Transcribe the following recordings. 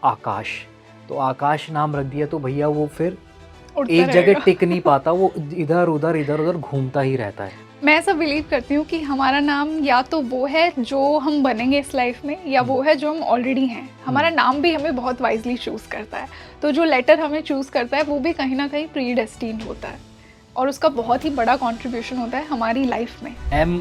आकाश, तो आकाश नाम रख दिया तो भैया वो फिर उड़ता एक जगह रहेगा। टिक नहीं पाता, वो इधर उधर घूमता ही रहता है। मैं ऐसा बिलीव करती हूँ कि हमारा नाम या तो वो है जो हम बनेंगे इस लाइफ में, या वो है जो हम ऑलरेडी हैं। हमारा नाम भी हमें बहुत वाइजली चूज़ करता है, तो जो लेटर हमें चूज़ करता है वो भी कहीं ना कहीं प्री डेस्टिन्ड होता है, और उसका बहुत ही बड़ा कंट्रीब्यूशन होता है हमारी लाइफ में। एम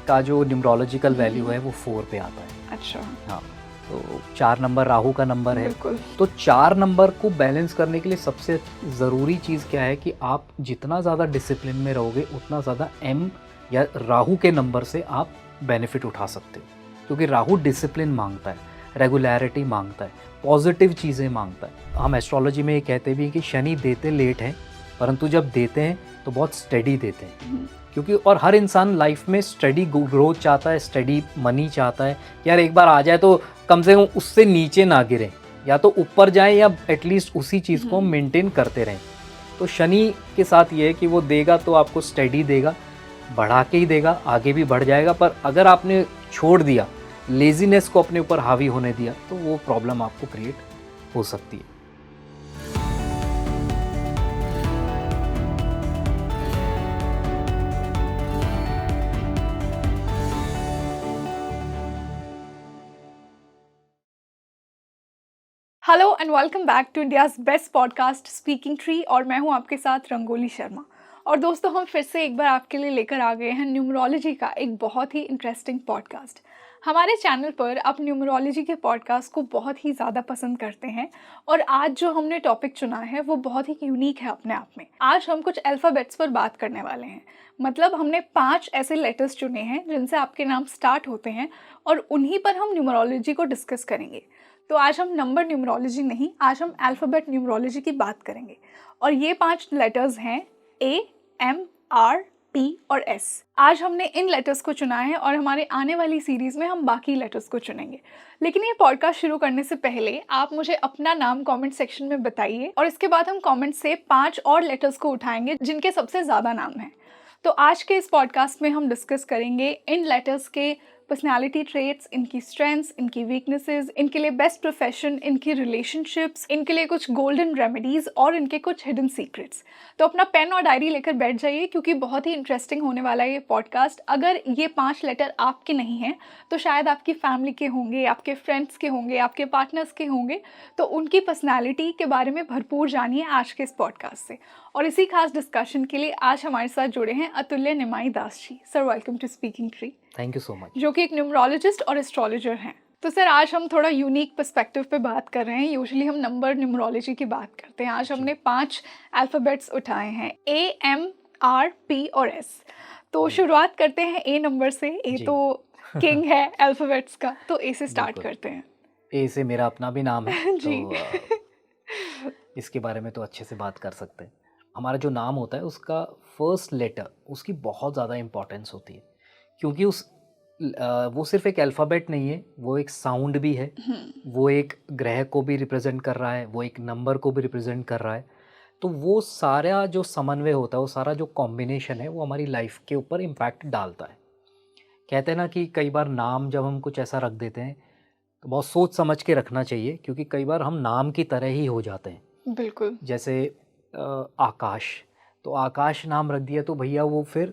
का जो न्यूमरोलॉजिकल वैल्यू है वो 4 पे आता है। अच्छा, हाँ, तो 4 नंबर राहु का नंबर है। बिल्कुल। तो 4 नंबर को बैलेंस करने के लिए सबसे ज़रूरी चीज़ क्या है कि आप जितना ज़्यादा डिसिप्लिन में रहोगे उतना ज़्यादा एम या राहु के नंबर से आप बेनिफिट उठा सकते हो, क्योंकि राहु डिसिप्लिन मांगता है, रेगुलरिटी मांगता है, पॉजिटिव चीज़ें मांगता है। हम एस्ट्रोलॉजी में ये कहते भी हैं कि शनि देते लेट हैं, परंतु जब देते हैं तो बहुत स्टडी देते हैं। क्योंकि और हर इंसान लाइफ में स्टडी ग्रोथ चाहता है, स्टडी मनी चाहता है। यार एक बार आ जाए तो कम से कम उससे नीचे ना गिरें, या तो ऊपर जाएं या एटलीस्ट उसी चीज़ को मेंटेन करते रहें। तो शनि के साथ ये है कि वो देगा तो आपको स्टडी देगा, बढ़ा के ही देगा, आगे भी बढ़ जाएगा। पर अगर आपने छोड़ दिया, लेजीनेस को अपने ऊपर हावी होने दिया, तो वो प्रॉब्लम आपको क्रिएट हो सकती है। Hello and welcome back to India's best podcast Speaking Tree, और मैं हूं आपके साथ रंगोली शर्मा। और दोस्तों, हम फिर से एक बार आपके लिए लेकर आ गए हैं न्यूमरोलॉजी का एक बहुत ही इंटरेस्टिंग पॉडकास्ट। हमारे चैनल पर आप न्यूमरोलॉजी के पॉडकास्ट को बहुत ही ज़्यादा पसंद करते हैं, और आज जो हमने टॉपिक चुना है वो बहुत ही यूनिक है अपने आप में। आज हम कुछ अल्फ़ाबेट्स पर बात करने वाले हैं। मतलब हमने 5 ऐसे लेटर्स चुने हैं जिनसे आपके नाम स्टार्ट होते हैं, और उन्हीं पर हम न्यूमरोलॉजी को डिस्कस करेंगे। तो आज हम नंबर न्यूमरोलॉजी नहीं, आज हम अल्फ़ाबेट न्यूमरोलॉजी की बात करेंगे। और ये 5 लेटर्स हैं A, M, R, P और S। आज हमने इन लेटर्स को चुना है, और हमारे आने वाली सीरीज़ में हम बाकी लेटर्स को चुनेंगे। लेकिन ये पॉडकास्ट शुरू करने से पहले आप मुझे अपना नाम कमेंट सेक्शन में बताइए, और इसके बाद हम कमेंट से 5 और लेटर्स को उठाएंगे जिनके सबसे ज़्यादा नाम हैं। तो आज के इस पॉडकास्ट में हम डिस्कस करेंगे इन लेटर्स के पर्सनालिटी ट्रेट्स, इनकी स्ट्रेंथ्स, इनकी वीकनेसेस, इनके लिए बेस्ट प्रोफेशन, इनकी रिलेशनशिप्स, इनके लिए कुछ गोल्डन रेमेडीज़ और इनके कुछ हिडन सीक्रेट्स। तो अपना पेन और डायरी लेकर बैठ जाइए, क्योंकि बहुत ही इंटरेस्टिंग होने वाला है ये पॉडकास्ट। अगर ये 5 लेटर आपके नहीं हैं तो शायद आपकी फैमिली के होंगे, आपके फ्रेंड्स के होंगे, आपके पार्टनर्स के होंगे। तो उनकी पर्सनैलिटी के बारे में भरपूर जानिए आज के इस पॉडकास्ट से। और इसी खास डिस्कशन के लिए आज हमारे साथ जुड़े हैं Atulya Nimai Das ji. Sir, welcome to Speaking Tree. Thank you so much. जो कि एक न्यूमरोलॉजिस्ट और एस्ट्रोलॉजर हैं। तो सर, आज हम थोड़ा यूनिक पर्सपेक्टिव पे बात कर रहे हैं। यूजुअली हम नंबर न्यूमरोलॉजी की बात करते हैं। आज हमने 5 अल्फ़ाबेट्स उठाए हैं, A, M, R, P और S। तो शुरुआत करते हैं A नंबर से। A तो किंग है अल्फ़ाबेट्स का, तो A से स्टार्ट करते हैं। ए से मेरा अपना भी नाम है जी। तो इसके बारे में तो अच्छे से बात कर सकते हैं। हमारा जो नाम होता है उसका फर्स्ट लेटर, उसकी बहुत ज़्यादा इम्पोर्टेंस होती है, क्योंकि वो सिर्फ एक अल्फ़ाबेट नहीं है, वो एक साउंड भी है, वो एक ग्रह को भी रिप्रेजेंट कर रहा है, वो एक नंबर को भी रिप्रेजेंट कर रहा है। तो वो सारा जो समन्वय होता है, वो सारा जो कॉम्बिनेशन है, वो हमारी लाइफ के ऊपर इम्पैक्ट डालता है। कहते हैं ना कि कई बार नाम जब हम कुछ ऐसा रख देते हैं तो बहुत सोच समझ के रखना चाहिए, क्योंकि कई बार हम नाम की तरह ही हो जाते हैं। बिल्कुल। जैसे आकाश, तो आकाश नाम रख दिया तो भैया वो फिर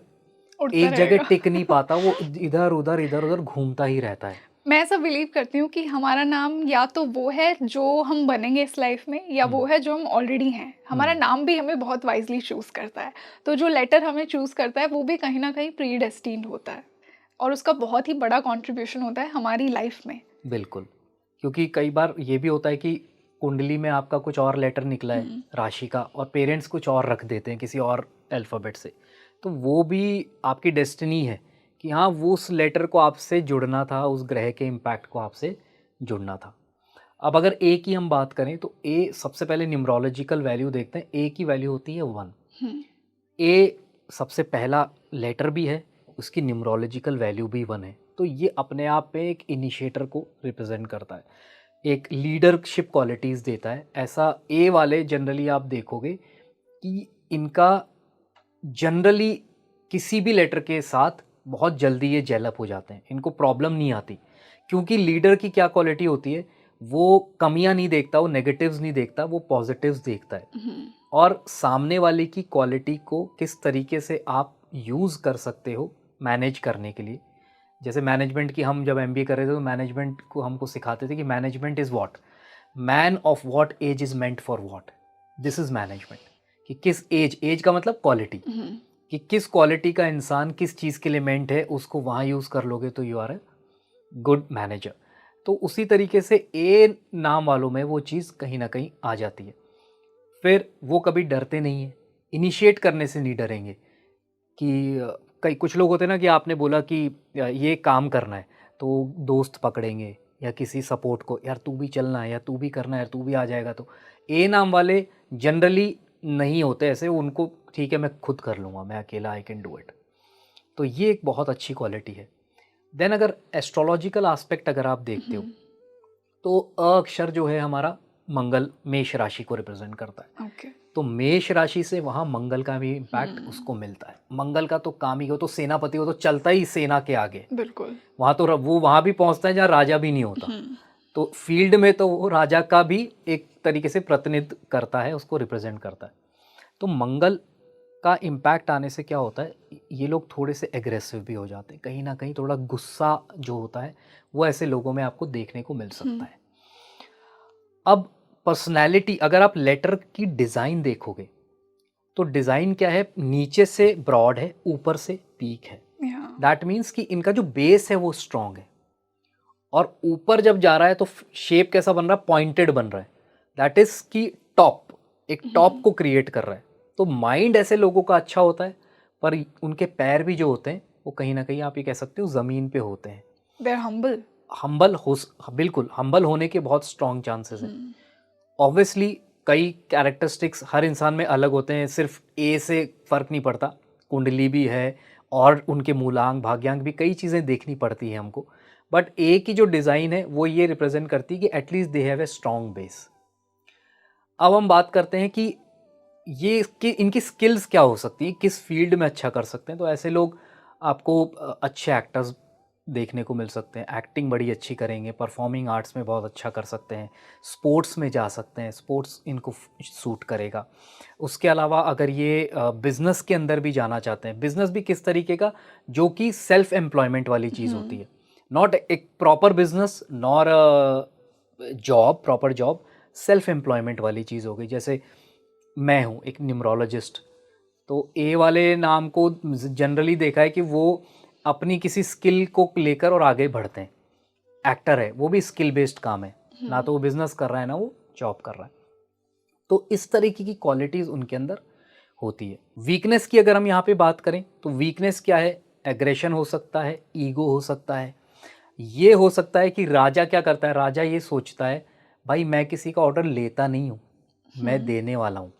उड़ता एक जगह रहेगा। टिक नहीं पाता, वो इधर उधर घूमता ही रहता है। मैं ऐसा बिलीव करती हूँ कि हमारा नाम या तो वो है जो हम बनेंगे इस लाइफ में, या वो है जो हम ऑलरेडी हैं। हमारा नाम भी हमें बहुत वाइजली चूज़ करता है, तो जो लेटर हमें चूज़ करता है वो भी कहीं ना कहीं प्री डेस्टिन्ड होता है, और उसका बहुत ही बड़ा कंट्रीब्यूशन होता है हमारी लाइफ में। बिल्कुल, क्योंकि कई बार ये भी होता है कि कुंडली में आपका कुछ और लेटर निकला है राशि का, और पेरेंट्स कुछ और रख देते हैं किसी और अल्फ़ाबेट से, तो वो भी आपकी डेस्टिनी है कि हाँ, वो उस लेटर को आपसे जुड़ना था, उस ग्रह के इम्पैक्ट को आपसे जुड़ना था। अब अगर ए की हम बात करें तो ए, सबसे पहले न्यूमरोलॉजिकल वैल्यू देखते हैं। ए की वैल्यू होती है 1। ए सबसे पहला लेटर भी है, उसकी न्यूमरोलॉजिकल वैल्यू भी 1 है। तो ये अपने आप में एक इनिशिएटर को रिप्रेजेंट करता है, एक लीडरशिप क्वालिटीज़ देता है। ऐसा ए वाले जनरली आप देखोगे कि इनका जनरली किसी भी लेटर के साथ बहुत जल्दी ये जेल अप हो जाते हैं, इनको प्रॉब्लम नहीं आती, क्योंकि लीडर की क्या क्वालिटी होती है, वो कमियां नहीं देखता, वो नेगेटिव्स नहीं देखता, वो पॉजिटिव्स देखता है। और सामने वाले की क्वालिटी को किस तरीके से आप यूज़ कर सकते हो मैनेज करने के लिए। जैसे मैनेजमेंट की हम जब एमबीए कर रहे थे तो मैनेजमेंट को हमको सिखाते थे कि management is what, man of what age is ment for what, this is management. कि किस एज का मतलब क्वालिटी, कि किस क्वालिटी का इंसान किस चीज़ के लिए मेंट है, उसको वहाँ यूज़ कर लोगे तो you are a good manager. तो उसी तरीके से ए नाम वालों में वो चीज़ कहीं ना कहीं आ जाती है। फिर वो कभी डरते नहीं है, इनिशिएट करने से नहीं डरेंगे। कि कई कुछ लोग होते हैं ना कि आपने बोला कि ये काम करना है तो दोस्त पकड़ेंगे या किसी सपोर्ट को, यार तू भी चलना है या तू भी करना है, यार तू भी आ जाएगा। तो ए नाम वाले जनरली नहीं होते ऐसे, उनको ठीक है मैं खुद कर लूँगा, मैं अकेला, आई कैन डू इट। तो ये एक बहुत अच्छी क्वालिटी है। देन अगर एस्ट्रोलॉजिकल एस्पेक्ट अगर आप देखते हो तो अ अक्षर जो है हमारा मंगल मेष राशि को रिप्रेजेंट करता है। ओके। तो मेष राशि से वहाँ मंगल का भी इम्पैक्ट उसको मिलता है। मंगल का तो काम ही हो, तो सेनापति हो तो चलता ही सेना के आगे, बिल्कुल। वहाँ तो वो वहाँ भी पहुँचता है जहाँ राजा भी नहीं होता। तो फील्ड में तो वो राजा का भी एक तरीके से प्रतिनिधित्व करता है, उसको रिप्रेजेंट करता है। तो मंगल का इम्पैक्ट आने से क्या होता है, ये लोग थोड़े से एग्रेसिव भी हो जाते हैं, कहीं ना कहीं थोड़ा गुस्सा जो होता है वो ऐसे लोगों में आपको देखने को मिल सकता है। अब पर्सनैलिटी, अगर आप लेटर की डिज़ाइन देखोगे तो डिज़ाइन क्या है, नीचे से ब्रॉड है, ऊपर से पीक है। दैट मीन्स कि इनका जो बेस है वो स्ट्रॉन्ग है, और ऊपर जब जा रहा है तो शेप कैसा बन रहा है, पॉइंटेड बन रहा है। दैट इज कि टॉप, एक टॉप को क्रिएट कर रहा है। तो माइंड ऐसे लोगों का अच्छा होता है, पर उनके पैर भी जो होते हैं वो कहीं ना कहीं आप ये कह सकते हो ज़मीन पे होते हैं। They are humble. हम्बल हो, बिल्कुल हम्बल होने के बहुत स्ट्रॉन्ग चांसेस हैं। ऑब्वियसली कई कैरेक्टरिस्टिक्स हर इंसान में अलग होते हैं, सिर्फ ए से फ़र्क नहीं पड़ता, कुंडली भी है और उनके मूलांक भाग्यांक भी, कई चीज़ें देखनी पड़ती हैं हमको। बट ए की जो डिज़ाइन है वो ये रिप्रेजेंट करती है कि at least they have a strong base. अब हम बात करते हैं कि ये इनकी स्किल्स क्या हो सकती है, किस फील्ड में अच्छा कर सकते हैं। तो ऐसे लोग आपको अच्छे एक्टर्स देखने को मिल सकते हैं, एक्टिंग बड़ी अच्छी करेंगे, परफॉर्मिंग आर्ट्स में बहुत अच्छा कर सकते हैं, स्पोर्ट्स में जा सकते हैं, स्पोर्ट्स इनको सूट करेगा। उसके अलावा अगर ये बिज़नेस के अंदर भी जाना चाहते हैं, बिज़नेस भी किस तरीके का, जो कि सेल्फ एम्प्लॉयमेंट वाली चीज़ होती है, नॉट एक proper business nor job, proper job, self employment वाली चीज़ हो गई। जैसे मैं हूँ एक न्यूमरोलॉजिस्ट, तो ए वाले नाम को जनरली देखा है कि वो अपनी किसी स्किल को लेकर और आगे बढ़ते हैं। एक्टर है, वो भी स्किल बेस्ड काम है, ना तो वो बिजनेस कर रहा है ना वो जॉब कर रहा है। तो इस तरीके की क्वालिटीज़ उनके अंदर होती है। वीकनेस की अगर हम यहाँ पे बात करें तो वीकनेस क्या है, एग्रेशन हो सकता है, ईगो हो सकता है। ये हो सकता है कि राजा क्या करता है, राजा ये सोचता है भाई मैं किसी का ऑर्डर लेता नहीं हूँ, मैं देने वाला हूँ।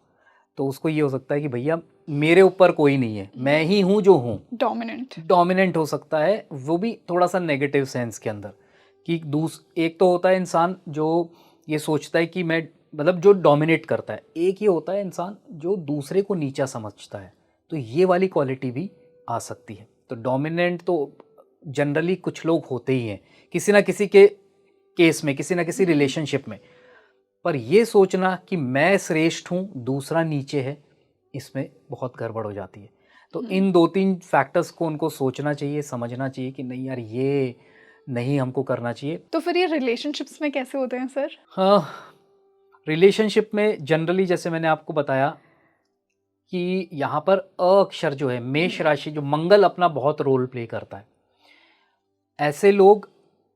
तो उसको ये हो सकता है कि भैया मेरे ऊपर कोई नहीं है, मैं ही हूँ जो हूँ। डोमिनेंट हो सकता है, वो भी थोड़ा सा नेगेटिव सेंस के अंदर। कि एक तो होता है इंसान जो ये सोचता है कि मैं, मतलब जो डोमिनेट करता है। एक ये होता है इंसान जो दूसरे को नीचा समझता है। तो ये वाली क्वालिटी भी आ सकती है। तो डोमिनेंट तो जनरली कुछ लोग होते ही हैं किसी ना किसी के केस में, किसी ना किसी रिलेशनशिप में। पर ये सोचना कि मैं श्रेष्ठ हूँ दूसरा नीचे है, इसमें बहुत गड़बड़ हो जाती है। तो इन 2-3 फैक्टर्स को उनको सोचना चाहिए, समझना चाहिए कि नहीं यार ये नहीं हमको करना चाहिए। तो फिर ये रिलेशनशिप्स में कैसे होते हैं सर? हाँ, रिलेशनशिप में जनरली जैसे मैंने आपको बताया कि यहाँ पर अ अक्षर जो है, मेष राशि, जो मंगल अपना बहुत रोल प्ले करता है। ऐसे लोग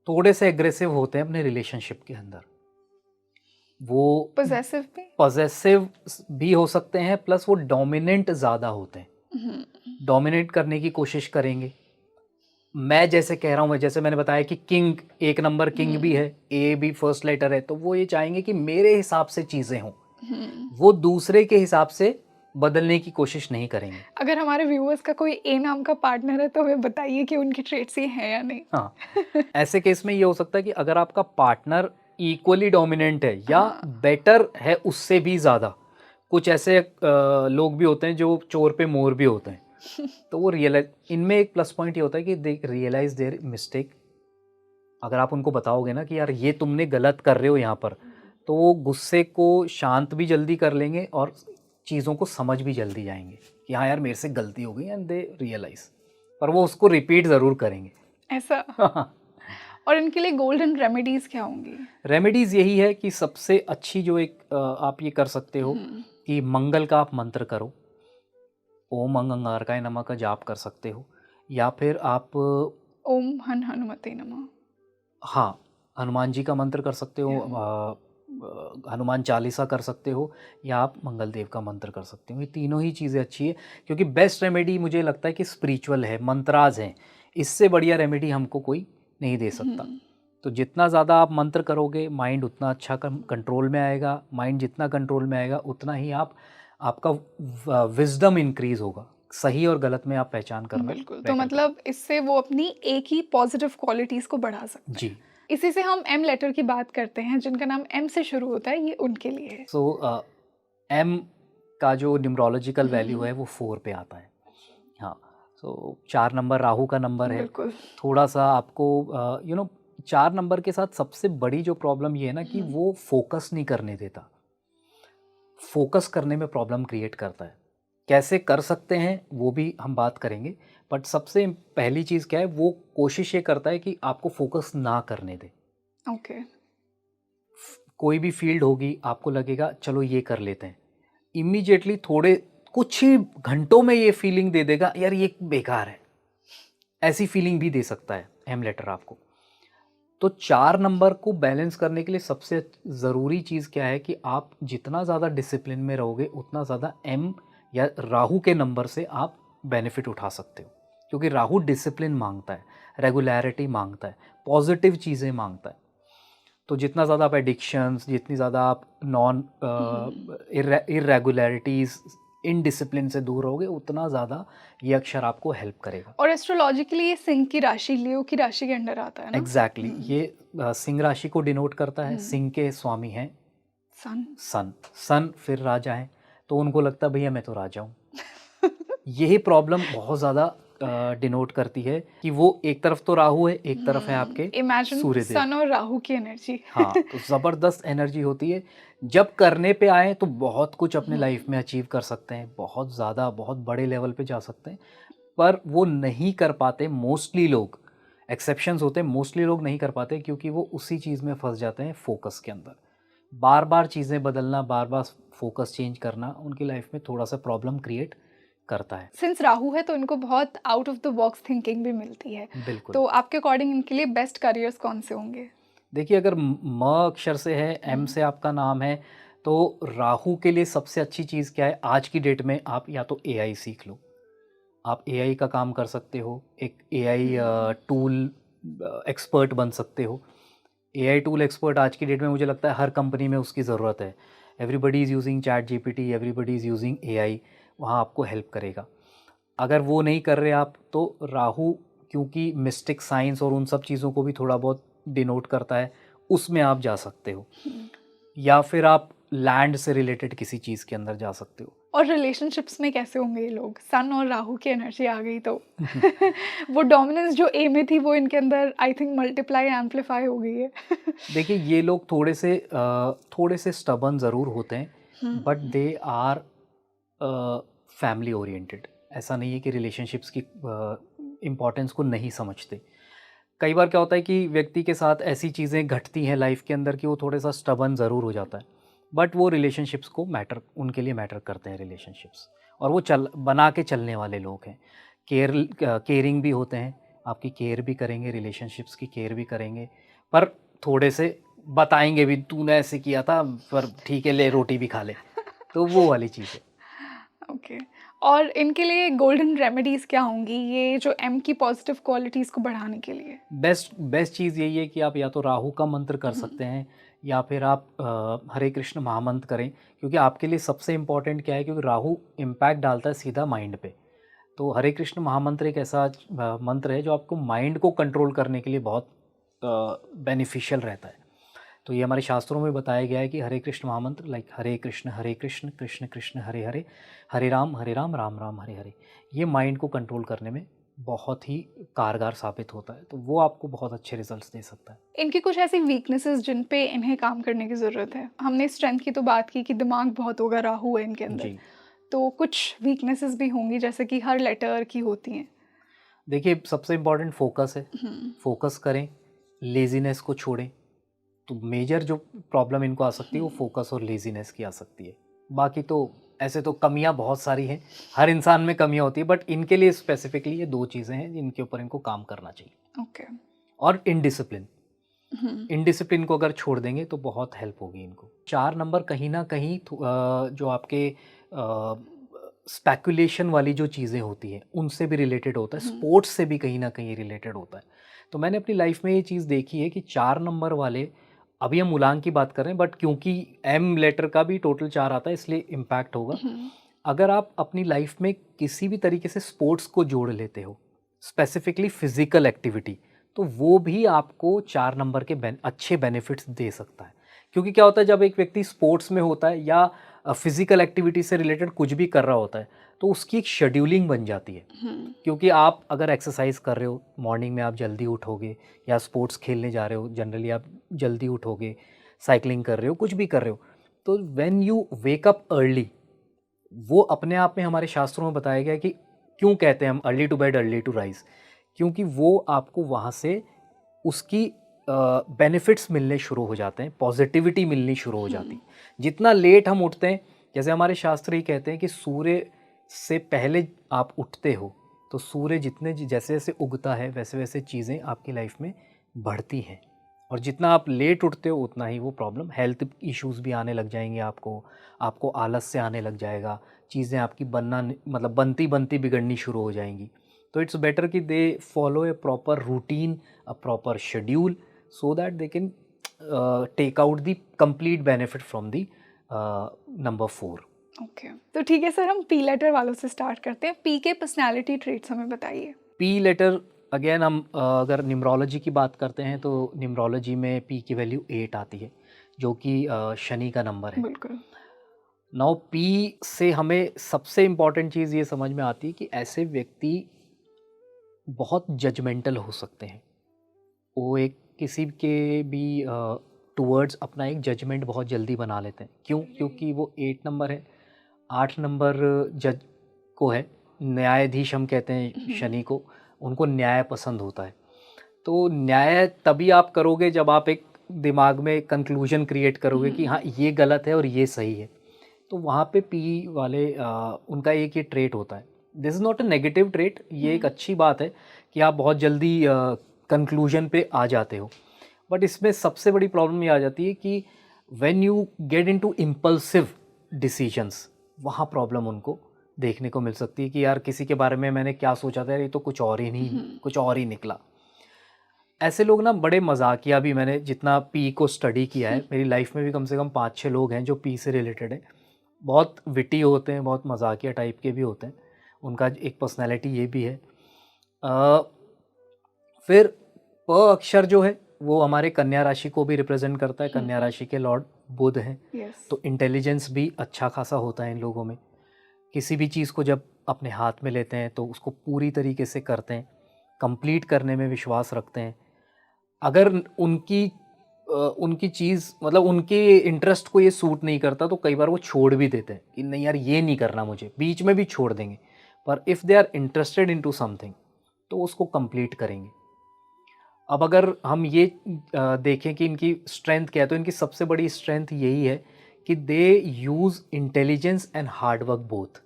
थोड़े से एग्रेसिव होते हैं अपने रिलेशनशिप के अंदर। वो पॉजेसिव भी हो सकते हैं, प्लस वो डोमिनेंट ज़्यादा होते हैं, डोमिनेट करने की कोशिश करेंगे। मैं जैसे कह रहा हूँ, जैसे मैंने बताया कि किंग, एक नंबर किंग भी है, ए भी फर्स्ट लेटर है, तो वो ये चाहेंगे कि मेरे हिसाब से चीज़ें हों, वो दूसरे के हिसाब से बदलने की कोशिश नहीं करेंगे। अगर हमारे व्यूअर्स का कोई ए नाम का पार्टनर है तो हमें बताइए कि उनके ट्रेट्स ये हैं या नहीं। हाँ, ऐसे केस में ये हो सकता है कि अगर आपका पार्टनर इक्वली डोमिनेंट है या बेटर है उससे भी ज़्यादा, कुछ ऐसे लोग भी होते हैं जो चोर पे मोर भी होते हैं। तो वो रियलाइज, इनमें एक प्लस पॉइंट ये होता है कि दे रियलाइज देयर मिस्टेक अगर आप उनको बताओगे ना कि यार ये तुमने गलत कर रहे हो यहाँ पर, तो वो गुस्से को शांत भी जल्दी कर लेंगे और चीज़ों को समझ भी जल्दी जाएंगे कि हाँ यार मेरे से गलती हो गई, एंड दे रियलाइज। पर वो उसको रिपीट ज़रूर करेंगे। ऐसा। और इनके लिए गोल्डन रेमेडीज क्या होंगी? रेमेडीज़ यही है कि सबसे अच्छी जो एक आप ये कर सकते हो कि मंगल का आप मंत्र करो, ओम अंगारकाय नमः का जाप कर सकते हो, या फिर आप ओम हन हनुमते नमः। हाँ, हनुमान जी का मंत्र कर सकते हो, हनुमान चालीसा कर सकते हो, या आप मंगल देव का मंत्र कर सकते हो। ये तीनों ही चीज़ें अच्छी है, क्योंकि बेस्ट रेमेडी मुझे लगता है कि स्पिरिचुअल है, मंत्राज हैं। इससे बढ़िया रेमेडी हमको कोई नहीं दे सकता। तो जितना ज़्यादा आप मंत्र करोगे, माइंड उतना अच्छा कंट्रोल में आएगा। माइंड जितना कंट्रोल में आएगा, उतना ही आपका विजडम इंक्रीज होगा। सही और गलत में आप पहचान करना बिल्कुल। तो better मतलब इससे वो अपनी एक ही पॉजिटिव क्वालिटीज को बढ़ा सकते हैं। जी। इसी से हम एम लेटर की बात करते हैं, जिनका नाम एम से शुरू होता है, ये उनके लिए है। सो एम का जो न्यूमरोलॉजिकल वैल्यू है वो 4 पे आता है। हाँ, सो 4 नंबर राहु का नंबर है। बिल्कुल। थोड़ा सा आपको 4 नंबर के साथ सबसे बड़ी जो प्रॉब्लम ये है ना कि वो फोकस नहीं करने देता, फोकस करने में प्रॉब्लम क्रिएट करता है। कैसे कर सकते हैं वो भी हम बात करेंगे, बट सबसे पहली चीज़ क्या है, वो कोशिश ये करता है कि आपको फोकस ना करने दे। ओके। कोई भी फील्ड होगी, आपको लगेगा चलो ये कर लेते हैं, इमीडिएटली थोड़े कुछ ही घंटों में ये फीलिंग दे देगा यार ये बेकार है, ऐसी फीलिंग भी दे सकता है एम लेटर आपको। तो 4 नंबर को बैलेंस करने के लिए सबसे ज़रूरी चीज़ क्या है कि आप जितना ज़्यादा डिसिप्लिन में रहोगे, उतना ज़्यादा एम या राहु के नंबर से आप बेनिफिट उठा सकते हो। क्योंकि राहु डिसिप्लिन मांगता है, रेगुलरिटी मांगता है, पॉजिटिव चीज़ें मांगता है। तो जितना ज़्यादा आप एडिक्शंस, जितनी ज़्यादा आप नॉन इरेगुलरिटीज़, इनडिसिप्लिन से दूर रहोगे, उतना ज़्यादा ये अक्षर आपको हेल्प करेगा। और एस्ट्रोलॉजिकली ये सिंह की राशि, लियो की राशि के अंडर आता है ना? एग्जैक्टली ये सिंह राशि को डिनोट करता है। सिंह के स्वामी हैं सन। सन फिर राजा है, तो उनको लगता है भैया मैं तो राजा हूँ। यही प्रॉब्लम बहुत ज़्यादा डिनोट करती है कि वो एक तरफ तो राहु है, एक तरफ है आपके इमेजिन सूर्यदेव। सन और राहु की एनर्जी। हाँ, तो ज़बरदस्त एनर्जी होती है। जब करने पे आए तो बहुत कुछ अपने लाइफ में अचीव कर सकते हैं, बहुत ज़्यादा बहुत बड़े लेवल पे जा सकते हैं, पर वो नहीं कर पाते मोस्टली लोग। एक्सेप्शंस होते हैं, मोस्टली लोग नहीं कर पाते क्योंकि वो उसी चीज़ में फंस जाते हैं, फोकस के अंदर। बार बार चीज़ें बदलना, बार बार फोकस चेंज करना उनकी लाइफ में थोड़ा सा प्रॉब्लम क्रिएट करता है। सिंस राहु है तो इनको बहुत out of the box thinking भी मिलती है। बिल्कुल। तो आपके अकॉर्डिंग इनके लिए बेस्ट करियर्स कौन से होंगे? देखिए, अगर म अक्षर से है, एम से आपका नाम है, तो राहु के लिए सबसे अच्छी चीज़ क्या है, आज की डेट में आप या तो एआई सीख लो। आप एआई का काम कर सकते हो, एक एआई टूल एक्सपर्ट बन सकते हो। एआई टूल एक्सपर्ट आज की डेट में मुझे लगता है हर कंपनी में उसकी ज़रूरत है। Everybody is using chat GPT, everybody is using AI, वहाँ आपको हेल्प करेगा। अगर वो नहीं कर रहे आप, तो राहु क्योंकि मिस्टिक साइंस और उन सब चीज़ों को भी थोड़ा बहुत डिनोट करता है, उसमें आप जा सकते हो। या फिर आप लैंड से रिलेटेड किसी चीज़ के अंदर जा सकते हो। और रिलेशनशिप्स में कैसे होंगे ये लोग? सन और राहु की एनर्जी आ गई तो वो डोमिनेंस जो ए में थी वो इनके अंदर आई थिंक मल्टीप्लाई एम्पलीफाई हो गई है। देखिए, ये लोग थोड़े से स्टबर्न ज़रूर होते हैं, but they are family oriented. ऐसा नहीं है कि रिलेशनशिप्स की इम्पोर्टेंस को नहीं समझते। कई बार क्या होता है कि व्यक्ति के साथ ऐसी चीज़ें घटती हैं लाइफ के अंदर कि वो थोड़ा सा स्टबर्न ज़रूर हो जाता है, बट वो रिलेशनशिप्स को उनके लिए मैटर करते हैं रिलेशनशिप्स, और वो बना के चलने वाले लोग हैं। केयरिंग भी होते हैं, आपकी केयर भी करेंगे, रिलेशनशिप्स की केयर भी करेंगे, पर थोड़े से बताएंगे भी तूने ऐसे किया था, पर ठीक है ले रोटी भी खा ले, तो वो वाली चीज़ है। ओके। और इनके लिए गोल्डन रेमेडीज क्या होंगी, ये जो एम की पॉजिटिव क्वालिटीज को बढ़ाने के लिए? बेस्ट चीज़ यही है कि आप या तो राहु का मंत्र कर सकते हैं, या फिर आप हरे कृष्ण महामंत्र करें, क्योंकि आपके लिए सबसे इम्पॉर्टेंट क्या है, क्योंकि राहु इम्पैक्ट डालता है सीधा माइंड पे। तो हरे कृष्ण महामंत्र एक ऐसा मंत्र है जो आपको माइंड को कंट्रोल करने के लिए बहुत बेनिफिशियल रहता है। तो ये हमारे शास्त्रों में बताया गया है कि हरे कृष्ण महामंत्र, लाइक हरे कृष्ण कृष्ण कृष्ण हरे हरे, हरे राम राम राम हरे हरे, ये माइंड को कंट्रोल करने में बहुत ही कारगर साबित होता है, तो वो आपको बहुत अच्छे रिजल्ट्स दे सकता है। इनकी कुछ ऐसी वीकनेसेस जिन पे इन्हें काम करने की ज़रूरत है? हमने स्ट्रेंथ की तो बात की कि दिमाग बहुत होगा, राहु है इनके अंदर। जी, तो कुछ वीकनेसेस भी होंगी जैसे कि हर लेटर की होती हैं। देखिए सबसे इम्पोर्टेंट फोकस है। हुँ, फोकस करें, लेज़ीनेस को छोड़ें। तो मेजर जो प्रॉब्लम इनको आ सकती है वो हुँ, फोकस और लेज़ीनेस की आ सकती है। बाकी तो ऐसे तो कमियां बहुत सारी हैं, हर इंसान में कमियां होती है, बट इनके लिए स्पेसिफिकली ये 2 चीज़ें हैं जिनके ऊपर इनको काम करना चाहिए। ओके। और इनडिसिप्लिन, हुँ, इनडिसिप्लिन को अगर छोड़ देंगे तो बहुत हेल्प होगी इनको। 4 नंबर कहीं न कहीं जो आपके स्पेकुलेशन वाली जो चीज़ें होती हैं, उनसे भी रिलेटेड होता है, हुँ, स्पोर्ट्स से भी कहीं न कहीं रिलेटेड होता है। तो मैंने अपनी लाइफ़ में ये चीज़ देखी है कि 4 नंबर वाले, अभी हम मूलांक की बात कर रहे हैं बट क्योंकि एम लेटर का भी टोटल 4 आता है इसलिए इम्पैक्ट होगा। हुँ, अगर आप अपनी लाइफ़ में किसी भी तरीके से स्पोर्ट्स को जोड़ लेते हो, स्पेसिफिकली फिज़िकल एक्टिविटी, तो वो भी आपको 4 नंबर के अच्छे बेनिफिट्स दे सकता है। क्योंकि क्या होता है जब एक व्यक्ति स्पोर्ट्स में होता है या फिज़िकल एक्टिविटी से रिलेटेड कुछ भी कर रहा होता है, तो उसकी एक शेड्यूलिंग बन जाती है। हुँ, क्योंकि आप अगर एक्सरसाइज कर रहे हो, मॉर्निंग में आप जल्दी उठोगे या स्पोर्ट्स खेलने जा रहे हो, जनरली आप जल्दी उठोगे, साइक्लिंग कर रहे हो, कुछ भी कर रहे हो, तो when you wake up early, वो अपने आप में हमारे शास्त्रों में बताया गया है कि क्यों कहते हैं हम early to bed early to rise, क्योंकि वो आपको वहाँ से उसकी बेनिफिट्स मिलने शुरू हो जाते हैं, पॉजिटिविटी मिलनी शुरू हो जाती हुँ, है। जितना लेट हम उठते हैं, जैसे हमारे शास्त्र ही कहते हैं कि सूर्य से पहले आप उठते हो, तो सूर्य जितने जैसे जैसे उगता है वैसे वैसे चीज़ें आपकी लाइफ में बढ़ती हैं। और जितना आप लेट उठते हो उतना ही वो प्रॉब्लम, हेल्थ इश्यूज़ भी आने लग जाएंगे आपको, आपको आलस से आने लग जाएगा, चीज़ें आपकी मतलब बनती बनती बिगड़नी शुरू हो जाएंगी। तो इट्स बेटर कि they follow A proper routine, a proper schedule, so that they can take out the complete benefit from the number 4. Okay. तो ठीक है सर, हम पी लेटर वालों से स्टार्ट करते हैं। पी के पर्सनैलिटी ट्रेट्स हमें बताइए। पी लेटर, अगेन हम अगर न्यूमरोलॉजी की बात करते हैं तो न्यूमरोलॉजी में पी की वैल्यू 8 आती है, जो कि शनि का नंबर है। बिल्कुल। नाउ पी से हमें सबसे इम्पॉर्टेंट चीज़ ये समझ में आती है कि ऐसे व्यक्ति बहुत जजमेंटल हो सकते हैं। वो एक किसी के भी टुवर्ड्स अपना एक जजमेंट बहुत जल्दी बना लेते हैं। क्यों? क्योंकि वो 8 नंबर है। 8 नंबर जज को है, न्यायाधीश हम कहते हैं हुँ, शनि को, उनको न्याय पसंद होता है। तो न्याय तभी आप करोगे जब आप एक दिमाग में कंक्लूजन क्रिएट करोगे कि हुँ, हाँ, ये गलत है और ये सही है। तो वहाँ पे पी वाले उनका एक ये ट्रेट होता है। This is not a negative trait, ये एक हुँ, अच्छी बात है कि आप बहुत जल्दी कंक्लूजन पे आ जाते हो। बट इसमें सबसे बड़ी प्रॉब्लम ये आ जाती है कि when you get into impulsive decisions, वहाँ प्रॉब्लम उनको देखने को मिल सकती है कि यार किसी के बारे में मैंने क्या सोचा था यार, ये तो कुछ और ही नहीं, हुँ, कुछ और ही निकला। ऐसे लोग ना बड़े मजाकिया भी, मैंने जितना पी को स्टडी किया है मेरी लाइफ में भी कम से कम 5-6 लोग हैं जो पी से रिलेटेड हैं। बहुत विटी होते हैं, बहुत मजाकिया टाइप के भी होते हैं, उनका एक पर्सनैलिटी ये भी है। अ, फिर प अक्षर जो है वो हमारे कन्या राशि को भी रिप्रेजेंट करता है, कन्या हुँ, राशि के लॉर्ड बुध हैं। यस। तो इंटेलिजेंस भी अच्छा खासा होता है इन लोगों में। किसी भी चीज़ को जब अपने हाथ में लेते हैं तो उसको पूरी तरीके से करते हैं, कंप्लीट करने में विश्वास रखते हैं। अगर उनकी चीज़ मतलब उनके इंटरेस्ट को ये सूट नहीं करता तो कई बार वो छोड़ भी देते हैं कि नहीं यार ये नहीं करना मुझे, बीच में भी छोड़ देंगे। पर if they are interested into something तो उसको कंप्लीट करेंगे। अब अगर हम ये देखें कि इनकी स्ट्रेंथ क्या है, तो इनकी सबसे बड़ी स्ट्रेंथ यही है कि they use intelligence and hard work both.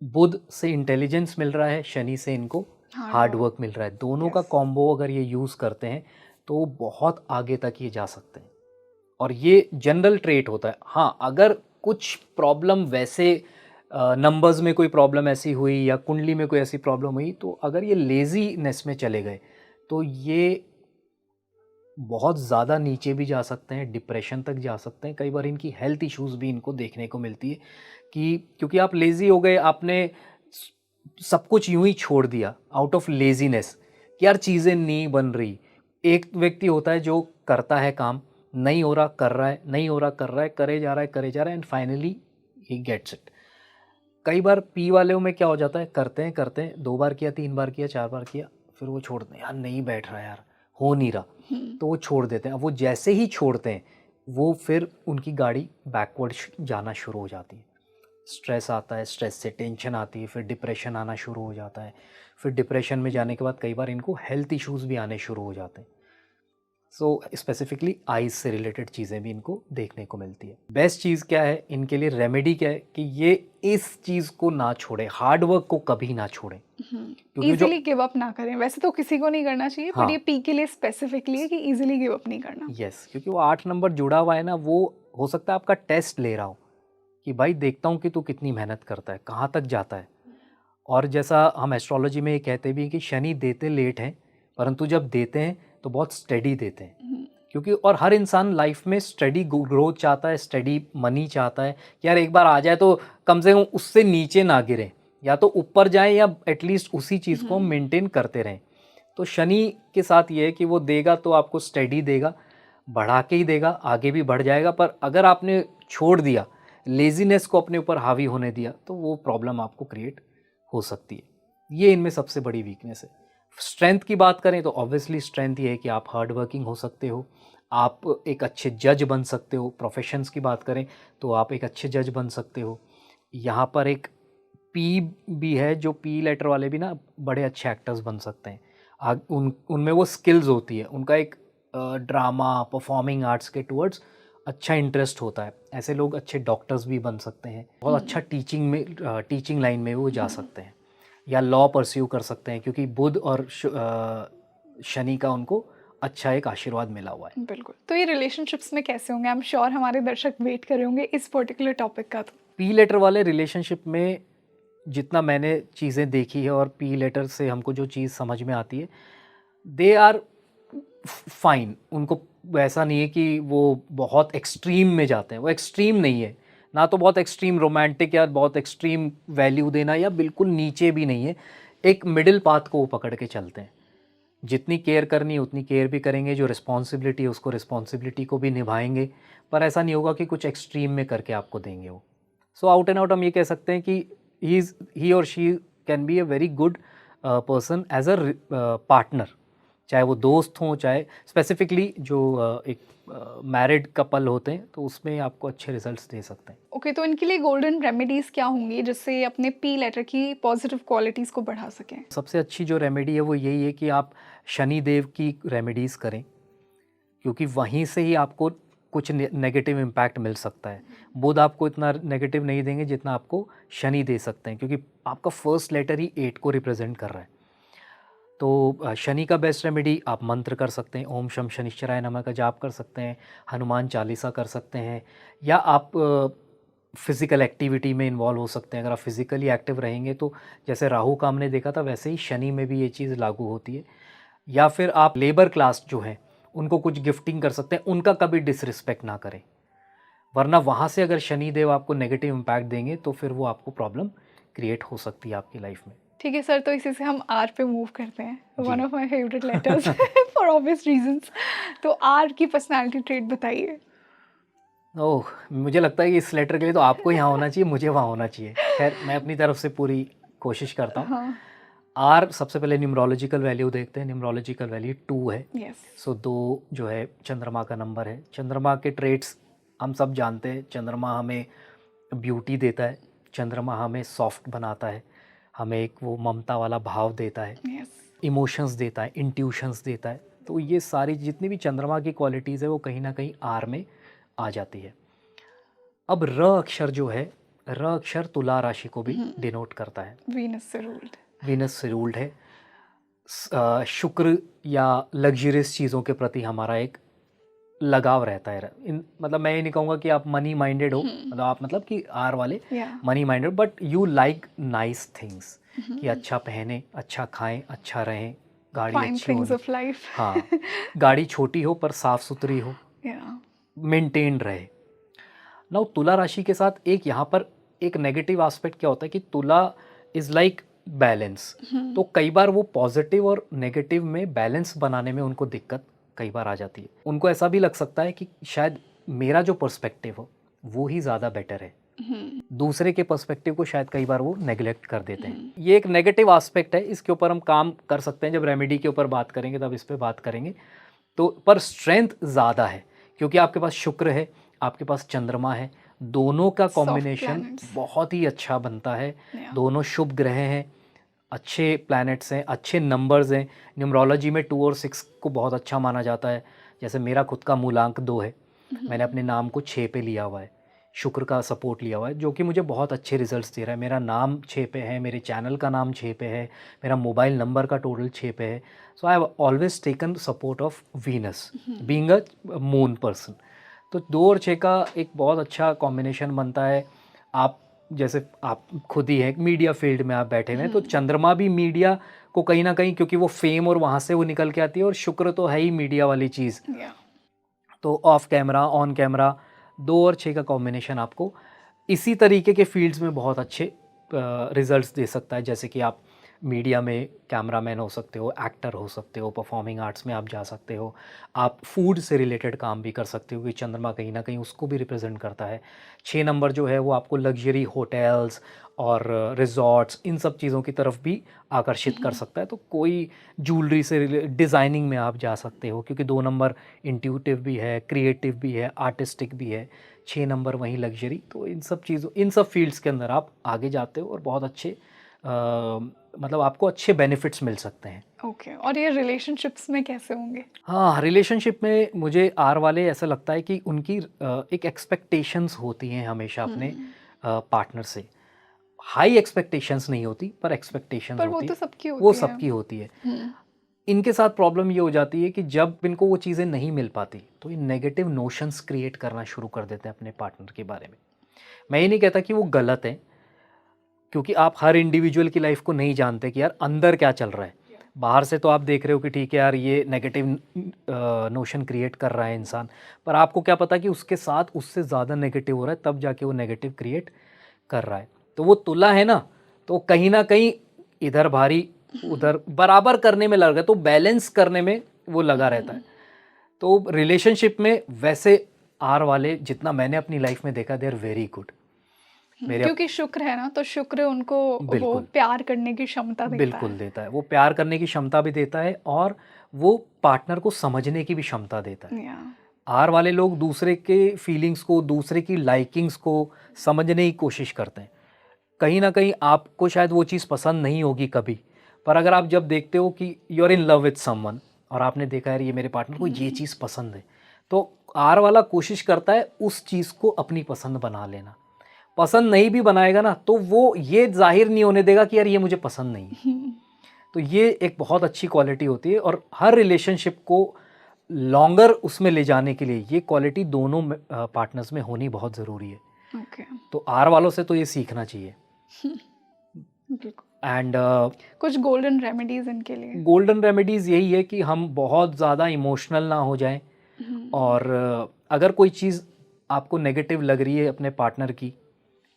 Budh से इंटेलिजेंस मिल रहा है, शनि से इनको हार्ड हार्ड वर्क। वर्क मिल रहा है। दोनों का यस। कॉम्बो अगर ये यूज़ करते हैं तो बहुत आगे तक ये जा सकते हैं। और ये जनरल ट्रेट होता है। हाँ, अगर कुछ प्रॉब्लम वैसे नंबर्स में कोई प्रॉब्लम ऐसी हुई या कुंडली में कोई ऐसी प्रॉब्लम हुई, तो अगर ये लेज़ीनेस में चले गए तो ये बहुत ज़्यादा नीचे भी जा सकते हैं, डिप्रेशन तक जा सकते हैं। कई बार इनकी हेल्थ इश्यूज़ भी इनको देखने को मिलती है कि क्योंकि आप लेज़ी हो गए, आपने सब कुछ यूं ही छोड़ दिया आउट ऑफ लेज़ीनेस कि यार चीज़ें नहीं बन रही। एक व्यक्ति होता है जो करता है काम, नहीं हो रहा कर रहा है, नहीं हो रहा कर रहा है, करे जा रहा है करे जा रहा है, and finally he gets it. कई बार पी वालों में क्या हो जाता है, करते हैं 2 बार किया, 3 बार किया, 4 बार किया, फिर वो छोड़ते हैं, यार नहीं बैठ रहा यार, हो नहीं रहा, तो वो छोड़ देते हैं। अब वो जैसे ही छोड़ते हैं वो फिर उनकी गाड़ी बैकवर्ड जाना शुरू हो जाती है। स्ट्रेस आता है, स्ट्रेस से टेंशन आती है, फिर डिप्रेशन आना शुरू हो जाता है, फिर डिप्रेशन में जाने के बाद कई बार इनको हेल्थ इश्यूज़ भी आने शुरू हो जाते हैं। सो स्पेसिफिकली आइज़ से रिलेटेड चीज़ें भी इनको देखने को मिलती है। बेस्ट चीज़ क्या है इनके लिए, रेमेडी क्या है कि ये इस चीज़ को ना छोड़ें, हार्ड वर्क को कभी ना छोड़ें, क्योंकि जो इजीली गिव अप ना करें। वैसे तो किसी को नहीं करना चाहिए, हाँ। पर ये पी के लिए स्पेसिफिकली है कि इजीली गिव अप नहीं करना। यस, क्योंकि वो 8 नंबर जुड़ा हुआ है ना, वो हो सकता है आपका टेस्ट ले रहा हो कि भाई देखता हूँ कि तू कितनी मेहनत करता है, कहाँ तक जाता है। और जैसा हम एस्ट्रोलॉजी में ये कहते भी हैं कि शनि देते लेट हैं, परंतु जब देते हैं तो बहुत स्टेडी देते हैं। क्योंकि और हर इंसान लाइफ में स्टेडी ग्रोथ चाहता है, स्टेडी मनी चाहता है कि यार एक बार आ जाए तो कम से कम उससे नीचे ना गिरें, या तो ऊपर जाएं या एटलीस्ट उसी चीज़ को हम मेंटेन करते रहें। तो शनि के साथ ये है कि वो देगा तो आपको स्टेडी देगा, बढ़ा के ही देगा, आगे भी बढ़ जाएगा। पर अगर आपने छोड़ दिया, लेजीनेस को अपने ऊपर हावी होने दिया, तो वो प्रॉब्लम आपको क्रिएट हो सकती है। ये इनमें सबसे बड़ी वीकनेस है। स्ट्रेंथ की बात करें तो ऑब्वियसली स्ट्रेंथ ये है कि आप हार्ड वर्किंग हो सकते हो, आप एक अच्छे जज बन सकते हो। प्रोफेशंस की बात करें तो आप एक अच्छे जज बन सकते हो। यहाँ पर एक पी भी है, जो पी लेटर वाले भी ना बड़े अच्छे एक्टर्स बन सकते हैं। उनमें वो स्किल्स होती है, उनका एक ड्रामा, परफॉर्मिंग आर्ट्स के टूवर्ड्स अच्छा इंटरेस्ट होता है। ऐसे लोग अच्छे डॉक्टर्स भी बन सकते हैं, बहुत अच्छा टीचिंग लाइन में वो जा सकते हैं, या लॉ परस्यू कर सकते हैं, क्योंकि बुध और शनि का उनको अच्छा एक आशीर्वाद मिला हुआ है। बिल्कुल। तो ये रिलेशनशिप्स में कैसे होंगे? आई एम श्योर हमारे दर्शक वेट कर रहे होंगे इस पर्टिकुलर टॉपिक का। तो पी लेटर वाले रिलेशनशिप में जितना मैंने चीज़ें देखी है और पी लेटर से हमको जो चीज़ समझ में आती है, दे आर फाइन। उनको वैसा नहीं है कि वो बहुत एक्सट्रीम में जाते हैं, वो एक्सट्रीम नहीं है, ना तो बहुत एक्सट्रीम रोमांटिक या बहुत एक्सट्रीम वैल्यू देना, या बिल्कुल नीचे भी नहीं है। एक मिडिल पाथ को वो पकड़ के चलते हैं। जितनी केयर करनी है उतनी केयर भी करेंगे, जो रिस्पॉन्सिबिलिटी है उसको रिस्पॉन्सिबिलिटी को भी निभाएंगे, पर ऐसा नहीं होगा कि कुछ एक्सट्रीम में करके आपको देंगे वो। सो आउट एंड आउट हम ये कह सकते हैं कि ही और she can be a very good person as a partner, चाहे वो दोस्त हों, चाहे स्पेसिफिकली जो एक मैरिड कपल होते हैं, तो उसमें आपको अच्छे रिजल्ट्स दे सकते हैं। ओके, तो इनके लिए गोल्डन रेमेडीज क्या होंगी जिससे ये अपने पी लेटर की पॉजिटिव क्वालिटीज़ को बढ़ा सकें? सबसे अच्छी जो रेमेडी है वो यही है कि आप शनि देव की रेमेडीज़ करें, क्योंकि वहीं से ही आपको कुछ नेगेटिव इम्पैक्ट मिल सकता है। बुध आपको इतना नेगेटिव नहीं देंगे जितना आपको शनि दे सकते हैं, क्योंकि आपका फर्स्ट लेटर ही 8 को रिप्रेजेंट कर रहा है। तो शनि का बेस्ट रेमेडी आप मंत्र कर सकते हैं, ओम शम शनिश्चराय नमः का जाप कर सकते हैं, हनुमान चालीसा कर सकते हैं, या आप फिज़िकल एक्टिविटी में इन्वॉल्व हो सकते हैं। अगर आप फिज़िकली एक्टिव रहेंगे तो जैसे राहु का हमने देखा था, वैसे ही शनि में भी ये चीज़ लागू होती है। या फिर आप लेबर क्लास जो है उनको कुछ गिफ्टिंग कर सकते हैं, उनका कभी डिसरिस्पेक्ट ना करें, वरना वहाँ से अगर शनि देव आपको नेगेटिव इम्पैक्ट देंगे तो फिर वो आपको प्रॉब्लम क्रिएट हो सकती है आपकी लाइफ में। ठीक है सर, तो इसी से हम आर पे मूव करते हैं, जी। One of my favourite letters for obvious reasons. तो आर की पर्सनालिटी ट्रेट बताइए। ओह, मुझे लगता है कि इस लेटर के लिए तो आपको यहाँ होना चाहिए, मुझे वहाँ होना चाहिए। खैर, मैं अपनी तरफ से पूरी कोशिश करता हूँ। हाँ, आर सबसे पहले न्यूमरोलॉजिकल वैल्यू देखते हैं। न्यूमरोलॉजिकल वैल्यू 2 है। यस। सो 2 जो है चंद्रमा का नंबर है। चंद्रमा के ट्रेट्स हम सब जानते हैं। चंद्रमा हमें ब्यूटी देता है, चंद्रमा हमें सॉफ्ट बनाता है, हमें एक वो ममता वाला भाव देता है, यस। इमोशंस देता है, इंट्यूशंस देता है। तो ये सारी जितनी भी चंद्रमा की क्वालिटीज़ है वो कहीं ना कहीं आर में आ जाती है। अब र अक्षर जो है, र अक्षर तुला राशि को भी डिनोट करता है। वीनस से रूल्ड। वीनस से रूल्ड है। शुक्र या लग्जरियस चीज़ों के प्रति हमारा एक लगाव रहता है। मतलब मैं ये नहीं कहूँगा कि आप मनी माइंडेड हो, मतलब आप मतलब कि आर वाले या money minded, but you like nice things, कि अच्छा पहने, अच्छा खाएं, अच्छा रहें, गाड़ी फाइन अच्छी थिंग्स होनी। Of life. हाँ, गाड़ी छोटी हो पर साफ सुथरी हो, या मेंटेन रहे। नाउ तुला राशि के साथ एक यहाँ पर एक नेगेटिव एस्पेक्ट क्या होता है कि तुला इज लाइक बैलेंस। तो कई बार वो पॉजिटिव और नेगेटिव में बैलेंस बनाने में उनको दिक्कत कई बार आ जाती है। उनको ऐसा भी लग सकता है कि शायद मेरा जो पर्सपेक्टिव हो वो ही ज़्यादा बेटर है, दूसरे के पर्सपेक्टिव को शायद कई बार वो नेग्लेक्ट कर देते हैं। ये एक नेगेटिव एस्पेक्ट है, इसके ऊपर हम काम कर सकते हैं, जब रेमेडी के ऊपर बात करेंगे तब इस पे बात करेंगे। तो पर स्ट्रेंथ ज़्यादा है क्योंकि आपके पास शुक्र है, आपके पास चंद्रमा है, दोनों का Soft कॉम्बिनेशन planets. बहुत ही अच्छा बनता है। Yeah. दोनों शुभ ग्रह हैं, अच्छे प्लैनेट्स हैं, अच्छे नंबर्स हैं। न्यूमरोलॉजी में 2 और 6 को बहुत अच्छा माना जाता है। जैसे मेरा खुद का मूलांक 2 है, मैंने अपने नाम को 6 पे लिया हुआ है, शुक्र का सपोर्ट लिया हुआ है, जो कि मुझे बहुत अच्छे रिजल्ट्स दे रहा है। मेरा नाम 6 पे है, मेरे चैनल का नाम 6 पे है, मेरा मोबाइल नंबर का टोटल 6 पे है। So I have always taken support of Venus being a moon person. तो 2 और 6 का एक बहुत अच्छा कॉम्बिनेशन बनता है। आप जैसे आप खुद ही हैं मीडिया फील्ड में आप बैठे हुए हैं, तो चंद्रमा भी मीडिया को कहीं ना कहीं, क्योंकि वो फेम और वहाँ से वो निकल के आती है, और शुक्र तो है ही मीडिया वाली चीज़। Yeah. तो ऑफ कैमरा ऑन कैमरा 2 और 6 का कॉम्बिनेशन आपको इसी तरीके के फील्ड्स में बहुत अच्छे रिजल्ट्स दे सकता है। जैसे कि आप मीडिया में कैमरामैन हो सकते हो, एक्टर हो सकते हो, परफॉर्मिंग आर्ट्स में आप जा सकते हो, आप फूड से रिलेटेड काम भी कर सकते हो क्योंकि चंद्रमा कहीं ना कहीं उसको भी रिप्रेजेंट करता है। 6 नंबर जो है वो आपको लग्जरी होटल्स और रिजॉर्ट्स इन सब चीज़ों की तरफ भी आकर्षित कर सकता है। तो कोई ज्वेलरी से डिज़ाइनिंग में आप जा सकते हो क्योंकि 2 नंबर इंट्यूटिव भी है, क्रिएटिव भी है, आर्टिस्टिक भी है, 6 नंबर वहीं लग्जरी। तो इन सब चीज़ों, इन सब फील्ड्स के अंदर आप आगे जाते हो और बहुत अच्छे मतलब आपको अच्छे बेनिफिट्स मिल सकते हैं। ओके और ये रिलेशनशिप्स में कैसे होंगे? हाँ, रिलेशनशिप में मुझे आर वाले ऐसा लगता है कि उनकी एक एक्सपेक्टेशंस होती हैं हमेशा अपने पार्टनर से। हाई एक्सपेक्टेशंस नहीं होती पर एक्सपेक्टेशंस पर वो होती तो है, सबकी वो होती है। सबकी होती है। इनके साथ प्रॉब्लम ये हो जाती है कि जब इनको वो चीज़ें नहीं मिल पाती तो ये नेगेटिव नोशंस क्रिएट करना शुरू कर देते हैं अपने पार्टनर के बारे में। मैं ये नहीं कहता कि वो गलत है, क्योंकि आप हर इंडिविजुअल की लाइफ को नहीं जानते कि यार अंदर क्या चल रहा है। बाहर से तो आप देख रहे हो कि ठीक है यार ये नेगेटिव नोशन क्रिएट कर रहा है इंसान, पर आपको क्या पता कि उसके साथ उससे ज़्यादा नेगेटिव हो रहा है, तब जाके वो नेगेटिव क्रिएट कर रहा है। तो वो तुला है ना, तो कहीं ना कहीं इधर भारी उधर बराबर करने में लगा, तो बैलेंस करने में वो लगा रहता है। तो रिलेशनशिप में वैसे आर वाले जितना मैंने अपनी लाइफ में देखा, दे आर वेरी गुड। मेरे क्योंकि शुक्र है ना, तो शुक्र उनको वो बिल्कुल प्यार करने की क्षमता देता बिल्कुल है। देता है, वो प्यार करने की क्षमता भी देता है और वो पार्टनर को समझने की भी क्षमता देता है। या आर वाले लोग दूसरे के फीलिंग्स को, दूसरे की लाइकिंग्स को समझने की कोशिश करते हैं। कहीं ना कहीं आपको शायद वो चीज़ पसंद नहीं होगी कभी, पर अगर आप जब देखते हो कि you are in love with someone और आपने देखा यार ये मेरे पार्टनर को ये चीज़ पसंद है, तो आर वाला कोशिश करता है उस चीज़ को अपनी पसंद बना लेना। पसंद नहीं भी बनाएगा ना तो वो ये जाहिर नहीं होने देगा कि यार ये मुझे पसंद नहीं है। तो ये एक बहुत अच्छी क्वालिटी होती है और हर रिलेशनशिप को लॉन्गर उसमें ले जाने के लिए ये क्वालिटी दोनों पार्टनर्स में होनी बहुत ज़रूरी है। ओके तो आर वालों से तो ये सीखना चाहिए। बिल्कुल। एंड कुछ गोल्डन रेमेडीज इनके लिए? गोल्डन रेमेडीज़ यही है कि हम बहुत ज़्यादा इमोशनल ना हो जाएं, और अगर कोई चीज़ आपको नेगेटिव लग रही है अपने पार्टनर की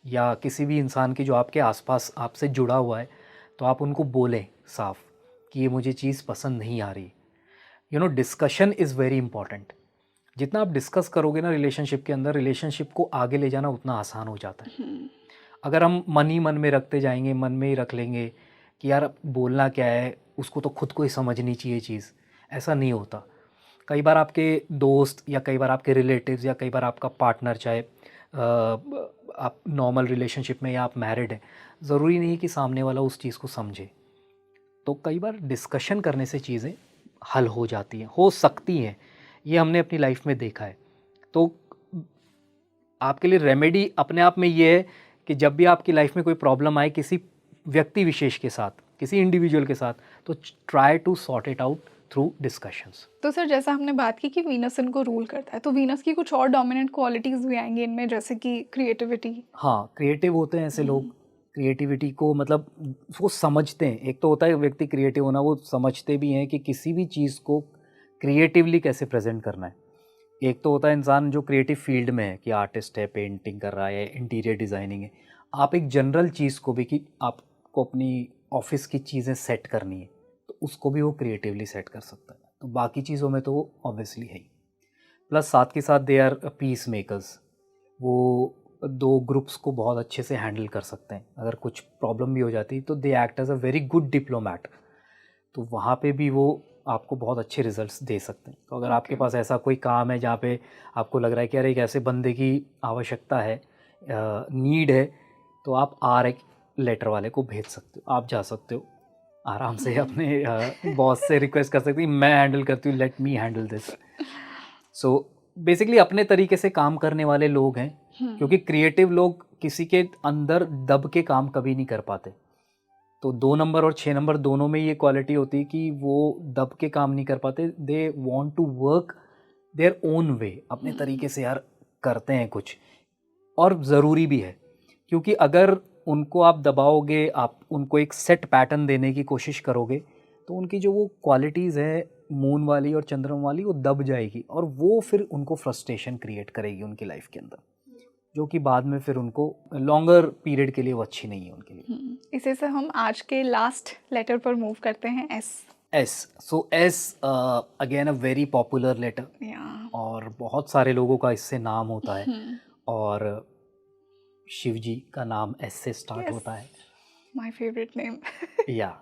या किसी भी इंसान की जो आपके आसपास आपसे जुड़ा हुआ है, तो आप उनको बोलें साफ कि ये मुझे चीज़ पसंद नहीं आ रही। You know, discussion is very important. जितना आप डिस्कस करोगे ना रिलेशनशिप के अंदर, रिलेशनशिप को आगे ले जाना उतना आसान हो जाता है। अगर हम मन ही मन में रखते जाएंगे, मन में ही रख लेंगे कि यार बोलना क्या है, उसको तो खुद को ही समझनी चाहिए चीज़, ऐसा नहीं होता। कई बार आपके दोस्त या कई बार आपके रिलेटिव्स या कई बार आपका पार्टनर, चाहे आप नॉर्मल रिलेशनशिप में या आप मैरिड हैं, ज़रूरी नहीं है कि सामने वाला उस चीज़ को समझे। तो कई बार डिस्कशन करने से चीज़ें हल हो जाती हैं, हो सकती हैं। ये हमने अपनी लाइफ में देखा है। तो आपके लिए रेमेडी अपने आप में ये है कि जब भी आपकी लाइफ में कोई प्रॉब्लम आए किसी व्यक्ति विशेष के साथ, किसी इंडिविजुअल के साथ, तो try to sort it out through discussions. तो सर जैसा हमने बात की कि वीनस इनको रूल करता है, तो वीनस की कुछ और डोमिनेंट क्वालिटीज़ भी आएंगी इनमें, जैसे कि क्रिएटिविटी। हाँ, क्रिएटिव होते हैं ऐसे लोग। क्रिएटिविटी को मतलब वो समझते हैं। एक तो होता है व्यक्ति क्रिएटिव होना, वो समझते भी हैं कि किसी भी चीज़ को क्रिएटिवली कैसे प्रेजेंट करना है। एक तो होता है इंसान जो क्रिएटिव फील्ड में है कि आर्टिस्ट है, पेंटिंग कर रहा है, इंटीरियर डिज़ाइनिंग है। आप एक जनरल चीज़ को भी, कि आपको अपनी ऑफिस की चीज़ें सेट करनी है, तो उसको भी वो क्रिएटिवली सेट कर सकता है। तो बाकी चीज़ों में तो वो ऑब्वियसली है ही। प्लस साथ के साथ दे आर पीस मेकर्स। वो दो ग्रुप्स को बहुत अच्छे से हैंडल कर सकते हैं। अगर कुछ प्रॉब्लम भी हो जाती है तो they act as a very good diplomat, तो वहाँ पे भी वो आपको बहुत अच्छे रिजल्ट्स दे सकते हैं। तो अगर आपके Okay. पास ऐसा कोई काम है जहाँ पे आपको लग रहा है कि अरे एक ऐसे बंदे की आवश्यकता है, नीड है, तो आप आर एक लेटर वाले को भेज सकते हो। आप जा सकते हो आराम से अपने बॉस से रिक्वेस्ट कर सकते हो, मैं हैंडल करती हूँ, let me handle this. So basically अपने तरीके से काम करने वाले लोग हैं, क्योंकि क्रिएटिव लोग किसी के अंदर दब के काम कभी नहीं कर पाते। तो 2 नंबर और 6 नंबर दोनों में ये क्वालिटी होती है कि वो दब के काम नहीं कर पाते, they want to work their own way, अपने तरीके से यार करते हैं कुछ। और ज़रूरी भी है, क्योंकि अगर उनको आप दबाओगे, आप उनको एक सेट पैटर्न देने की कोशिश करोगे, तो उनकी जो वो क्वालिटीज़ है मून वाली और चंद्रमा वाली, वो दब जाएगी और वो फिर उनको फ्रस्ट्रेशन क्रिएट करेगी उनकी लाइफ के अंदर, जो कि बाद में फिर उनको लॉन्गर पीरियड के लिए वो अच्छी नहीं है उनके लिए। इसी से हम आज के लास्ट लेटर पर मूव करते हैं, S. S. So S again a very popular letter, और बहुत सारे लोगों का इससे नाम होता है, और शिव जी का नाम एस से स्टार्ट होता है। My favourite name. या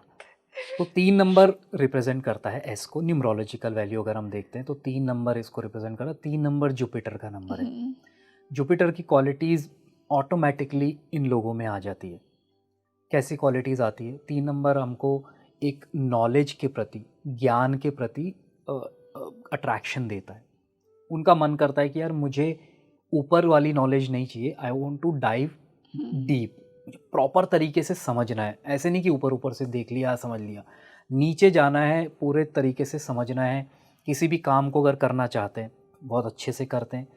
तो 3 नंबर रिप्रेजेंट करता है एस को। न्यूमरोलॉजिकल वैल्यू अगर हम देखते हैं तो 3 नंबर इसको रिप्रेजेंट करता है। 3 नंबर जुपिटर का नंबर है। जुपिटर की क्वालिटीज़ ऑटोमेटिकली इन लोगों में आ जाती है। कैसी क्वालिटीज़ आती है? 3 नंबर हमको एक नॉलेज के प्रति, ज्ञान के प्रति अट्रैक्शन देता है। उनका मन करता है कि यार मुझे ऊपर वाली नॉलेज नहीं चाहिए, I want to dive deep, मुझे प्रॉपर तरीके से समझना है। ऐसे नहीं कि ऊपर ऊपर से देख लिया समझ लिया, नीचे जाना है, पूरे तरीके से समझना है। किसी भी काम को अगर करना चाहते हैं बहुत अच्छे से करते हैं,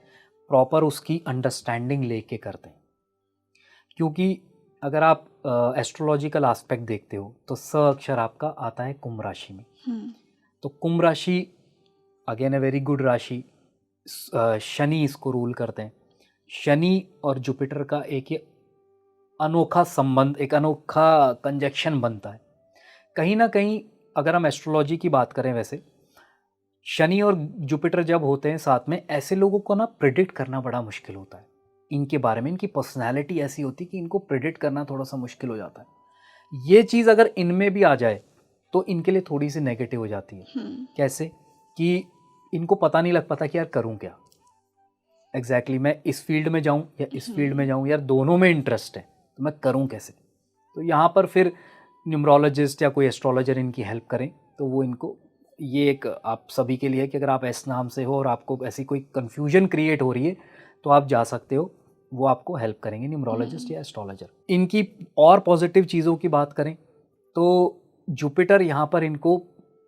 प्रॉपर उसकी अंडरस्टैंडिंग लेके करते हैं। क्योंकि अगर आप एस्ट्रोलॉजिकल एस्पेक्ट देखते हो तो स अक्षर आपका आता है कुंभ राशि में। तो कुंभ राशि अगेन अ वेरी गुड राशि, शनि इसको रूल करते हैं। शनि और जुपिटर का एक ये अनोखा संबंध, एक अनोखा कंजक्शन बनता है। कहीं ना कहीं अगर हम एस्ट्रोलॉजी की बात करें, वैसे शनि और जुपिटर जब होते हैं साथ में, ऐसे लोगों को ना प्रिडिक्ट करना बड़ा मुश्किल होता है। इनके बारे में, इनकी पर्सनैलिटी ऐसी होती है कि इनको प्रिडिक्ट करना थोड़ा सा मुश्किल हो जाता है। ये चीज़ अगर इनमें भी आ जाए तो इनके लिए थोड़ी सी नेगेटिव हो जाती है। कैसे कि इनको पता नहीं लग पाता कि यार करूं क्या, एग्जैक्टली मैं इस फील्ड में जाऊं या इस फील्ड में जाऊं, यार दोनों में इंटरेस्ट है तो मैं करूं कैसे। तो यहाँ पर फिर न्यूमरोलॉजिस्ट या कोई एस्ट्रोलॉजर इनकी हेल्प करें तो वो इनको, ये एक आप सभी के लिए कि अगर आप एस नाम से हो और आपको ऐसी कोई कन्फ्यूजन क्रिएट हो रही है तो आप जा सकते हो, वो आपको हेल्प करेंगे, न्यूमरोलॉजिस्ट या एस्ट्रोलॉजर। इनकी और पॉजिटिव चीज़ों की बात करें तो जुपिटर यहाँ पर इनको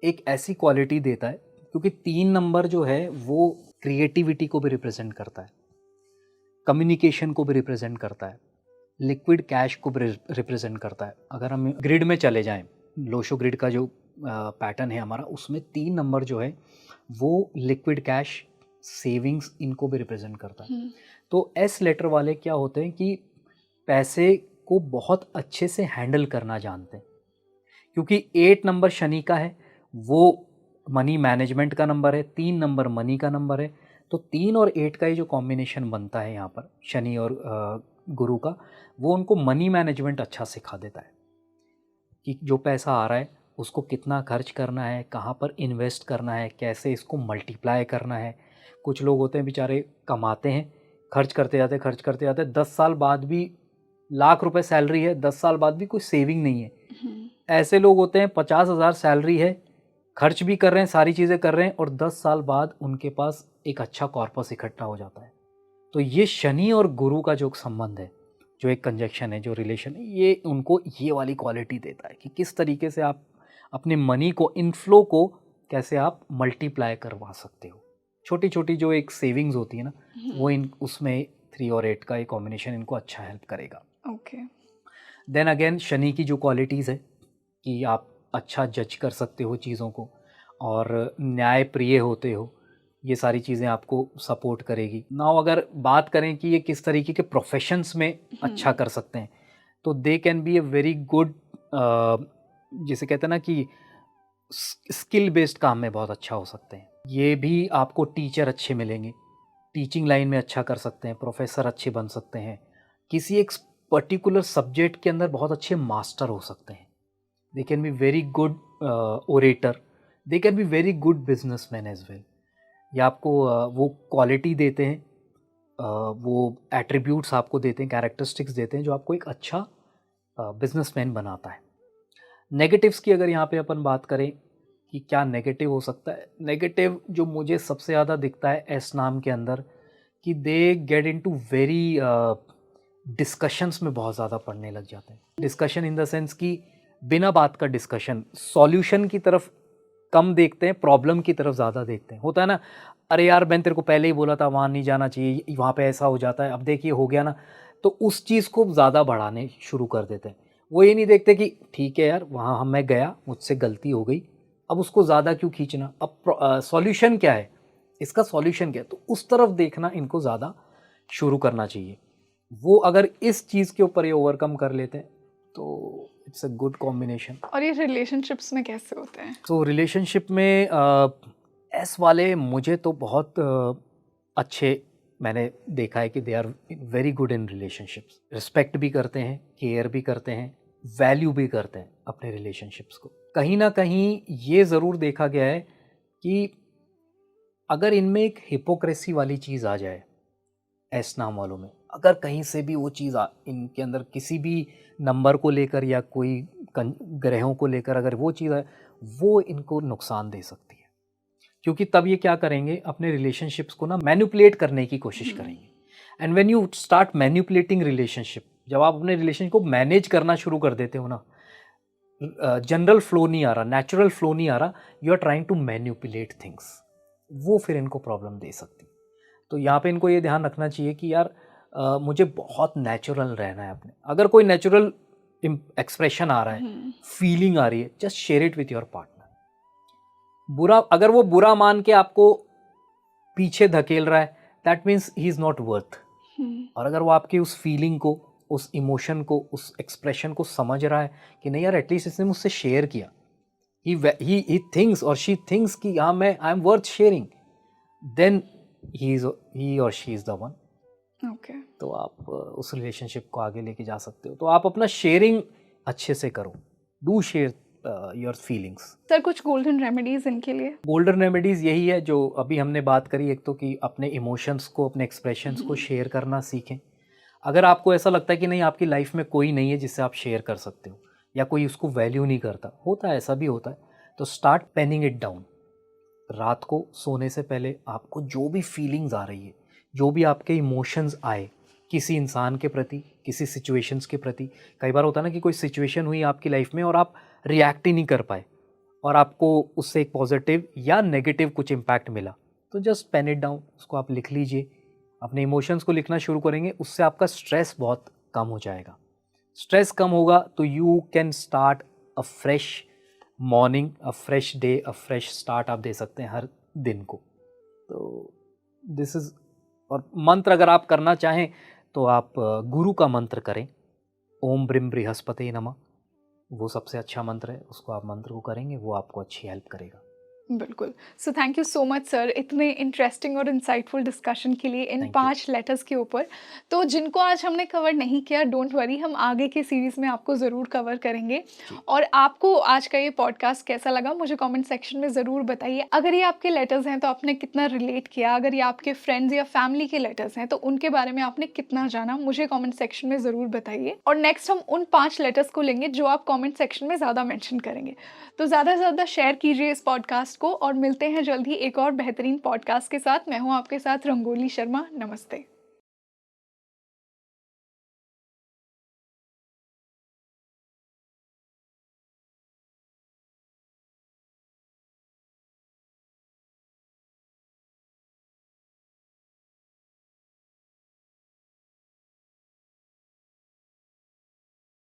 एक ऐसी क्वालिटी देता है, क्योंकि 3 नंबर जो है वो क्रिएटिविटी को भी रिप्रेजेंट करता है, कम्युनिकेशन को भी रिप्रेजेंट करता है, लिक्विड कैश को भी रिप्रेजेंट करता है। अगर हम ग्रिड में चले जाएं, लोशो ग्रिड का जो पैटर्न है हमारा, उसमें 3 नंबर जो है वो लिक्विड कैश, सेविंग्स, इनको भी रिप्रेजेंट करता है। तो एस लेटर वाले क्या होते हैं कि पैसे को बहुत अच्छे से हैंडल करना जानते हैं, क्योंकि 8 नंबर शनि का है, वो मनी मैनेजमेंट का नंबर है, 3 नंबर मनी का नंबर है। तो 3 और 8 का ये जो कॉम्बिनेशन बनता है यहाँ पर शनि और गुरु का, वो उनको मनी मैनेजमेंट अच्छा सिखा देता है कि जो पैसा आ रहा है उसको कितना खर्च करना है, कहाँ पर इन्वेस्ट करना है, कैसे इसको मल्टीप्लाई करना है। कुछ लोग होते हैं बेचारे, कमाते हैं, खर्च करते जाते 10 साल बाद भी लाख रुपए सैलरी है, 10 साल बाद भी कोई सेविंग नहीं है। ऐसे लोग होते हैं 50,000 सैलरी है, खर्च भी कर रहे हैं, सारी चीज़ें कर रहे हैं, और 10 साल बाद उनके पास एक अच्छा कॉर्पस इकट्ठा हो जाता है। तो ये शनि और गुरु का जो संबंध है, जो एक कंजक्शन है, जो रिलेशन है, ये उनको ये वाली क्वालिटी देता है कि किस तरीके से आप अपने मनी को, इनफ्लो को कैसे आप मल्टीप्लाई करवा सकते हो। छोटी छोटी जो एक सेविंग्स होती है ना, वो इन उसमें 3 और 8 का एक कॉम्बिनेशन इनको अच्छा हेल्प करेगा। ओके। देन अगेन शनि की जो क्वालिटीज़ है कि आप अच्छा जज कर सकते हो चीज़ों को, और न्याय प्रिय होते हो, ये सारी चीज़ें आपको सपोर्ट करेगी। नाउ अगर बात करें कि ये किस तरीके के प्रोफेशंस में अच्छा कर सकते हैं, तो दे can B a very good, जिसे कहते हैं ना कि स्किल बेस्ड काम में बहुत अच्छा हो सकते हैं। ये भी आपको टीचर अच्छे मिलेंगे, टीचिंग लाइन में अच्छा कर सकते हैं, प्रोफेसर अच्छे बन सकते हैं, किसी एक पर्टिकुलर सब्जेक्ट के अंदर बहुत अच्छे मास्टर हो सकते हैं। They can be very good orator, they can be very good businessman as well. या आपको वो क्वालिटी देते हैं, वो एट्रीब्यूट्स आपको देते हैं, कैरेक्टरिस्टिक्स देते हैं जो आपको एक अच्छा बिजनेसमैन बनाता है। नेगेटिव्स की अगर यहाँ पे अपन बात करें कि क्या नेगेटिव हो सकता है, नेगेटिव जो मुझे सबसे ज़्यादा दिखता है एस नाम के अंदर कि they get into very discussions में बहुत ज़्यादा पढ़ने लग जाते हैं। डिस्कशन इन द सेंस कि बिना बात का डिस्कशन, सॉल्यूशन की तरफ कम देखते हैं, प्रॉब्लम की तरफ ज़्यादा देखते हैं। होता है ना, अरे यार मैंने तेरे को पहले ही बोला था वहाँ नहीं जाना चाहिए, वहाँ पे ऐसा हो जाता है, अब देखिए हो गया ना, तो उस चीज़ को ज़्यादा बढ़ाने शुरू कर देते हैं। वो ये नहीं देखते कि ठीक है यार वहाँ मैं गया, मुझसे गलती हो गई, अब उसको ज़्यादा क्यों खींचना, अब सॉल्यूशन क्या है, इसका सॉल्यूशन क्या है, तो उस तरफ देखना इनको ज़्यादा शुरू करना चाहिए। वो अगर इस चीज़ के ऊपर ये ओवरकम कर लेते हैं तो इट्स अ गुड कॉम्बिनेशन। और ये रिलेशनशिप्स में कैसे होते हैं? तो रिलेशनशिप में एस वाले मुझे तो बहुत अच्छे मैंने देखा है कि they are very good in relationships. Respect भी करते हैं, केयर भी करते हैं, वैल्यू भी करते हैं अपने रिलेशनशिप्स को। कहीं ना कहीं ये ज़रूर देखा गया है कि अगर इनमें एक हिपोक्रेसी वाली चीज़ आ जाए एस नाम वालों में, अगर कहीं से भी वो चीज़ इनके अंदर किसी भी नंबर को लेकर या कोई ग्रहों को लेकर अगर वो चीज़ है, वो इनको नुकसान दे सकती है। क्योंकि तब ये क्या करेंगे, अपने रिलेशनशिप्स को ना मैनिपुलेट करने की कोशिश करेंगे। And when you start manipulating relationship, जब आप अपने रिलेशनशिप को मैनेज करना शुरू कर देते हो ना, जनरल फ्लो नहीं आ रहा, नेचुरल फ्लो नहीं आ रहा, you are trying to manipulate things, वो फिर इनको प्रॉब्लम दे सकती है। तो यहाँ पे इनको ये ध्यान रखना चाहिए कि यार मुझे बहुत नेचुरल रहना है अपने। अगर कोई नेचुरल एक्सप्रेशन आ रहा है, फीलिंग आ रही है, just share it with your partner. बुरा, अगर वो बुरा मान के आपको पीछे धकेल रहा है, that means he is not worth. और अगर वो आपकी उस फीलिंग को, उस इमोशन को, उस एक्सप्रेशन को समझ रहा है कि नहीं यार एटलीस्ट इसने मुझसे शेयर किया, he thinks or she thinks कि हाँ मैं I am worth sharing, then he or she is the one। Okay. तो आप उस रिलेशनशिप को आगे लेके जा सकते हो। तो आप अपना शेयरिंग अच्छे से करो, do share your feelings. Sir कुछ गोल्डन रेमेडीज इनके लिए? गोल्डन रेमेडीज़ यही है जो अभी हमने बात करी, एक तो कि अपने इमोशंस को, अपने एक्सप्रेशंस को शेयर करना सीखें। अगर आपको ऐसा लगता है कि नहीं आपकी लाइफ में कोई नहीं है जिससे आप शेयर कर सकते हो, या कोई उसको वैल्यू नहीं करता, होता है, ऐसा भी होता है, तो स्टार्ट पेनिंग इट डाउन। रात को सोने से पहले आपको जो भी फीलिंग्स आ रही है, जो भी आपके इमोशंस आए किसी इंसान के प्रति, किसी सिचुएशंस के प्रति, कई बार होता है ना कि कोई सिचुएशन हुई आपकी लाइफ में और आप रिएक्ट ही नहीं कर पाए और आपको उससे एक पॉजिटिव या नेगेटिव कुछ इम्पैक्ट मिला, तो जस्ट पेन इट डाउन, उसको आप लिख लीजिए। अपने इमोशंस को लिखना शुरू करेंगे, उससे आपका स्ट्रेस बहुत कम हो जाएगा। स्ट्रेस कम होगा तो you can start a fresh morning, a fresh day, a fresh start आप दे सकते हैं हर दिन को। तो दिस इज़, और मंत्र अगर आप करना चाहें तो आप गुरु का मंत्र करें, ओम ब्रिम बृहस्पते नमः, वो सबसे अच्छा मंत्र है, उसको आप मंत्र को करेंगे, वो आपको अच्छी हेल्प करेगा। बिल्कुल। So thank you so much sir इतने इंटरेस्टिंग और इंसाइटफुल डिस्कशन के लिए इन Thank you. 5 लेटर्स के ऊपर। तो जिनको आज हमने कवर नहीं किया, डोंट वरी, हम आगे के सीरीज़ में आपको ज़रूर कवर करेंगे। और आपको आज का ये पॉडकास्ट कैसा लगा मुझे कमेंट सेक्शन में ज़रूर बताइए। अगर ये आपके लेटर्स हैं तो आपने कितना रिलेट किया, अगर ये आपके फ्रेंड्स या फैमिली के लेटर्स हैं तो उनके बारे में आपने कितना जाना, मुझे कॉमेंट सेक्शन में ज़रूर बताइए। और नेक्स्ट हम उन 5 लेटर्स को लेंगे जो आप कॉमेंट सेक्शन में ज़्यादा मैंशन करेंगे। तो ज़्यादा से ज़्यादा शेयर कीजिए इस पॉडकास्ट को और मिलते हैं जल्द ही एक और बेहतरीन पॉडकास्ट के साथ। मैं हूँ आपके साथ रंगोली शर्मा। नमस्ते।